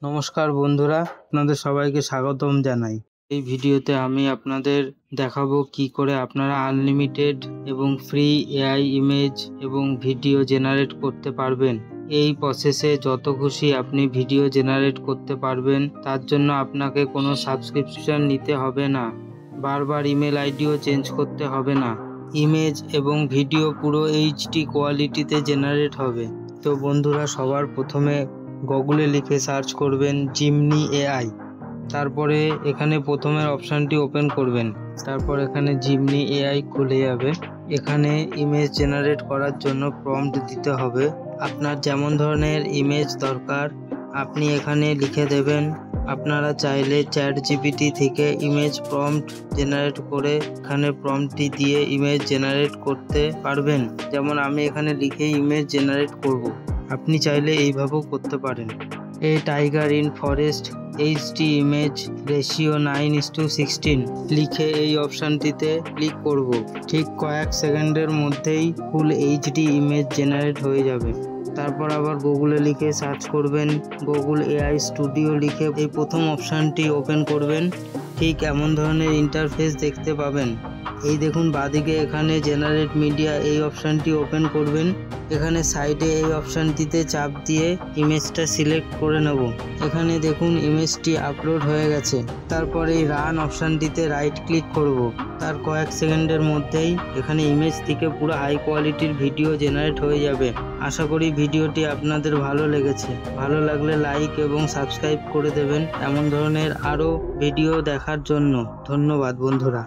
নমস্কার বন্ধুরা, আপনাদের সবাইকে স্বাগতম জানাই। এই ভিডিওতে আমি আপনাদের দেখাবো কি করে আপনারা আনলিমিটেড এবং ফ্রি এআই ইমেজ এবং ভিডিও জেনারেট করতে পারবেন। এই প্রসেসে যত খুশি আপনি ভিডিও জেনারেট করতে পারবেন। তার জন্য আপনাকে কোনো সাবস্ক্রিপশন নিতে হবে না, বারবার ইমেল আইডিও চেঞ্জ করতে হবে না। ইমেজ এবং ভিডিও পুরো এইচডি কোয়ালিটিতে জেনারেট হবে। তো বন্ধুরা, সবার প্রথমে গুগলে লিখে সার্চ করবেন জিমনি এআই। তারপরে এখানে প্রথমের অপশানটি ওপেন করবেন। তারপর এখানে জিমনি এআই খুলে যাবে। এখানে ইমেজ জেনারেট করার জন্য প্রম্পট দিতে হবে। আপনার যেমন ধরনের ইমেজ দরকার আপনি এখানে লিখে দেবেন। আপনারা চাইলে চ্যাটজিপিটি থেকে ইমেজ প্রম্পট জেনারেট করে এখানে প্রম্পটটি দিয়ে ইমেজ জেনারেট করতে পারবেন। যেমন আমি এখানে লিখে ইমেজ জেনারেট করব। আপনি চাইলে এইভাবেও করতে পারেন। A tiger in forest HD image ratio 9:16 লিখে এই অপশানটিতে ক্লিক করব। ঠিক কয়েক সেকেন্ডের মধ্যেই ফুল এইচডি ইমেজ জেনারেট হয়ে যাবে। তারপর আবার গুগলে লিখে সার্চ করবেন গুগল এআই স্টুডিও লিখে এই প্রথম অপশানটি ওপেন করবেন। ঠিক এমন ধরনের ইন্টারফেস দেখতে পাবেন। এই দেখুন বাঁদিকে এখানে জেনারেট মিডিয়া এই অপশানটি ওপেন করবেন। এখানে সাইডে এই অপশানটিতে চাপ দিয়ে ইমেজটা সিলেক্ট করে নেব। এখানে দেখুন ইমেজটি আপলোড হয়ে গেছে। তারপর এই রান অপশানটিতে রাইট ক্লিক করব। তার কয়েক সেকেন্ডের মধ্যেই এখানে ইমেজ থেকে পুরো হাই কোয়ালিটির ভিডিও জেনারেট হয়ে যাবে। আশা করি ভিডিওটি আপনাদের ভালো লেগেছে। ভালো লাগলে লাইক এবং সাবস্ক্রাইব করে দেবেন এমন ধরনের আরও ভিডিও দেখার জন্য। ধন্যবাদ বন্ধুরা।